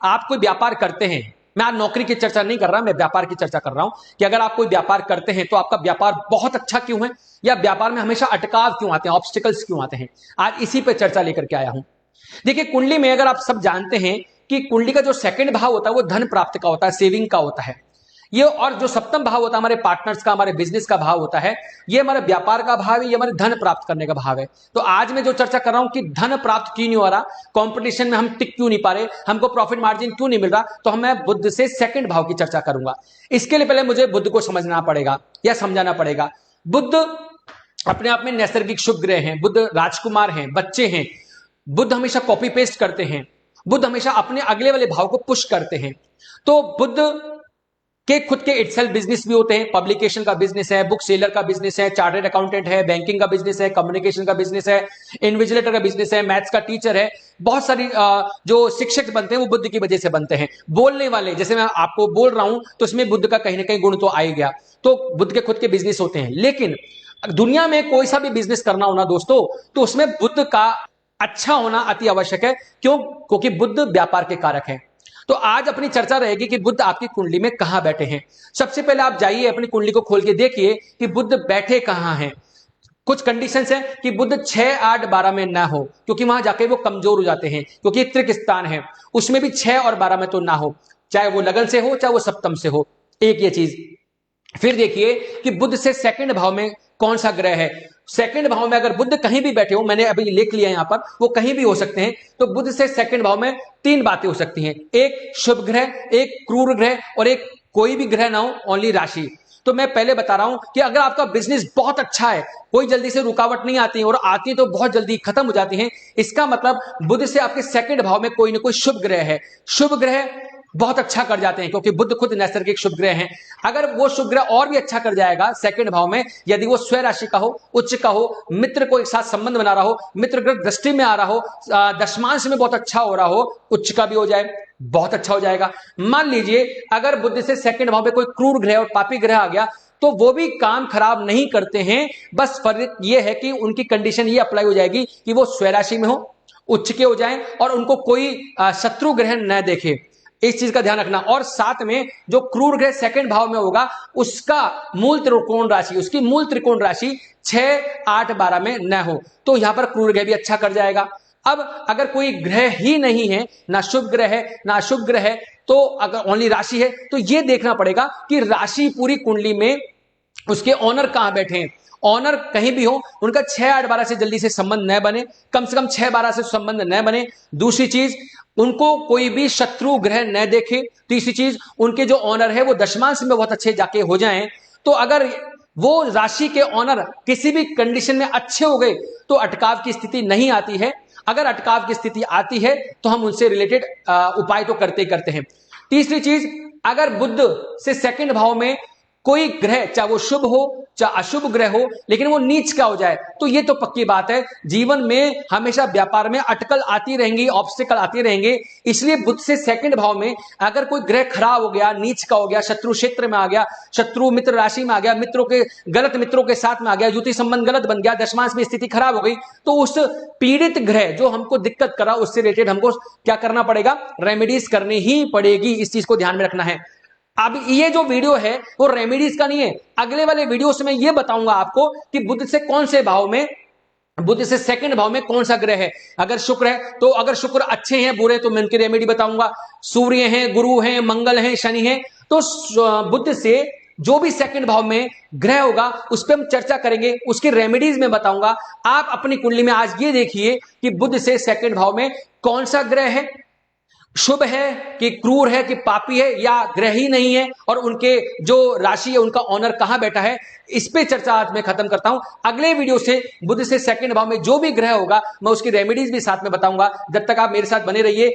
आप कोई व्यापार करते हैं, मैं आज नौकरी की चर्चा नहीं कर रहा, मैं व्यापार की चर्चा कर रहा हूं कि अगर आप कोई व्यापार करते हैं तो आपका व्यापार बहुत अच्छा क्यों है, या व्यापार में हमेशा अटकाव क्यों आते हैं, ऑब्स्टिकल्स क्यों आते हैं। आज इसी पे चर्चा लेकर के आया हूं। देखिए, कुंडली में अगर आप सब जानते हैं कि कुंडली का जो सेकंड भाव होता है वो धन प्राप्ति का होता है, सेविंग का होता है ये, और जो सप्तम भाव होता है हमारे पार्टनर्स का, हमारे बिजनेस का भाव होता है, ये हमारे व्यापार का भाव है, ये हमारे धन प्राप्त करने का भाव है। तो आज मैं जो चर्चा कर रहा हूं कि धन प्राप्त क्यों नहीं हो रहा, कंपटीशन में हम टिक क्यों नहीं पा रहे, हमको प्रॉफिट मार्जिन क्यों नहीं मिल रहा, तो मैं बुध से सेकंड भाव की चर्चा करूंगा। इसके लिए पहले मुझे बुध को समझना पड़ेगा या समझाना पड़ेगा। बुध अपने आप में नैसर्गिक शुभ ग्रह हैं, बुध राजकुमार हैं, बच्चे हैं। बुध हमेशा कॉपी पेस्ट करते हैं, बुध हमेशा अपने अगले वाले भाव को पुश करते हैं। तो बुध के खुद के इटसेल्फ बिजनेस भी होते हैं, पब्लिकेशन का बिजनेस है, बुक सेलर का बिजनेस है, चार्टर्ड अकाउंटेंट है, बैंकिंग का बिजनेस है, कम्युनिकेशन का बिजनेस है, इन्विजिलेटर का बिजनेस है, मैथ्स का टीचर है। बहुत सारी जो शिक्षक बनते हैं वो बुद्ध की वजह से बनते हैं। बोलने वाले, जैसे मैं आपको बोल रहा हूं तो इसमें बुद्ध का कहीं ना कहीं गुण तो आ ही गया। तो बुद्ध के खुद के बिजनेस होते हैं। लेकिन दुनिया में कोई सा भी बिजनेस करना होना दोस्तों, तो उसमें बुद्ध का अच्छा होना अति आवश्यक है। क्यों? क्योंकि बुद्ध व्यापार के कारक है। तो आज अपनी चर्चा रहेगी कि बुद्ध आपकी कुंडली में कहां बैठे हैं। सबसे पहले आप जाइए अपनी कुंडली को खोल के देखिए कि बुद्ध बैठे कहां हैं। कुछ कंडीशंस है कि बुद्ध 6, 8, 12 में ना हो, क्योंकि वहां जाके वो कमजोर हो जाते हैं, क्योंकि त्रिक स्थान है, उसमें भी 6 और 12 में तो ना हो, चाहे वो लगन से हो चाहे वो सप्तम से हो। एक ये चीज। फिर देखिए कि बुद्ध से सेकंड भाव में कौन सा ग्रह है। सेकंड भाव में अगर बुद्ध कहीं भी बैठे हो, मैंने अभी लिख लिया यहां पर, वो कहीं भी हो सकते हैं, तो बुद्ध से सेकंड भाव में 3 बातें हो सकती हैं। एक शुभ ग्रह, एक क्रूर ग्रह, और एक कोई भी ग्रह ना हो, ओनली राशि। तो मैं पहले बता रहा हूं कि अगर आपका बिजनेस बहुत अच्छा है, कोई जल्दी से रुकावट नहीं आती है, और आती है तो बहुत जल्दी खत्म हो जाती है, इसका मतलब बुद्ध से आपके सेकंड भाव में कोई ना कोई शुभ ग्रह है। शुभ ग्रह बहुत अच्छा कर जाते हैं, क्योंकि बुद्ध खुद नैसर्गिक शुभ ग्रह हैं। अगर वो शुभ ग्रह और भी अच्छा कर जाएगा सेकंड भाव में, यदि वो स्वय राशि का हो, उच्च का हो, मित्र को एक साथ संबंध बना रहा हो, मित्र ग्रह दृष्टि में आ रहा हो, दशमांश में बहुत अच्छा हो रहा हो, उच्च का भी हो जाए, बहुत अच्छा हो जाएगा। मान लीजिए अगर बुद्ध से सेकंड भाव में कोई क्रूर ग्रह और पापी ग्रह आ गया, तो वो भी काम खराब नहीं करते हैं। बस फर्क ये है कि उनकी कंडीशन ये अप्लाई हो जाएगी कि वो स्वय राशि में हो, उच्च के हो जाएं, और उनको कोई शत्रु ग्रह न देखे। इस चीज का ध्यान रखना। और साथ में जो क्रूर ग्रह सेकंड भाव में होगा, उसका मूल त्रिकोण राशि, उसकी मूल त्रिकोण राशि 6, 8, 12 में न हो, तो यहां पर क्रूर ग्रह भी अच्छा कर जाएगा। अब अगर कोई ग्रह ही नहीं है, ना शुभ ग्रह है ना अशुभ ग्रह है, तो अगर ओनली राशि है, तो यह देखना पड़ेगा कि राशि पूरी कुंडली में उसके ऑनर कहां बैठे हैं। ऑनर कहीं भी हो, उनका 6, 8, 12 से जल्दी से संबंध न बने, कम से कम 6, 12 से संबंध न बने। दूसरी चीज, उनको कोई भी शत्रु ग्रह न देखे। तीसरी चीज, उनके जो ऑनर है वो दशमांश में बहुत अच्छे जाके हो जाएं। तो अगर वो राशि के ऑनर किसी भी कंडीशन में अच्छे हो गए, तो अटकाव की स्थिति नहीं आती है। अगर अटकाव की स्थिति आती है तो हम उनसे रिलेटेड उपाय तो करते ही करते हैं। तीसरी चीज, अगर बुध से सेकंड भाव में कोई ग्रह, चाहे वो शुभ हो चाहे अशुभ ग्रह हो, लेकिन वो नीच का हो जाए, तो ये तो पक्की बात है, जीवन में हमेशा व्यापार में अटकल आती रहेंगी, ऑब्स्टिकल आती रहेंगे। इसलिए बुध से सेकंड भाव में अगर कोई ग्रह खराब हो गया, नीच का हो गया, शत्रु क्षेत्र में आ गया, शत्रु मित्र राशि में आ गया, मित्रों के गलत मित्रों के साथ में आ गया, युति संबंध गलत बन गया, दशमांश में स्थिति खराब हो गई, तो उस पीड़ित ग्रह जो हमको दिक्कत करा, उससे रिलेटेड हमको क्या करना पड़ेगा, रेमेडीज करनी ही पड़ेगी। इस चीज को ध्यान में रखना है। अब ये जो वीडियो है वो रेमेडीज का नहीं है। अगले वाले वीडियो से मैं ये बताऊंगा आपको कि बुध से कौन से भाव में, बुध से सेकंड भाव में कौन सा ग्रह है। अगर शुक्र है तो, अगर शुक्र अच्छे हैं बुरे, तो मैं उनकी रेमेडी बताऊंगा। सूर्य हैं, गुरु हैं, मंगल हैं, शनि हैं, तो बुध से जो भी सेकंड भाव में ग्रह होगा उस पर हम चर्चा करेंगे, उसकी रेमेडीज में बताऊंगा। आप अपनी कुंडली में आज ये देखिए कि बुध से सेकंड भाव में कौन सा ग्रह है, शुभ है कि क्रूर है कि पापी है, या ग्रह ही नहीं है, और उनके जो राशि है उनका ऑनर कहां बैठा है। इस पे चर्चा आज मैं खत्म करता हूं। अगले वीडियो से बुध से सेकंड भाव में जो भी ग्रह होगा मैं उसकी रेमेडीज भी साथ में बताऊंगा। जब तक आप मेरे साथ बने रहिए।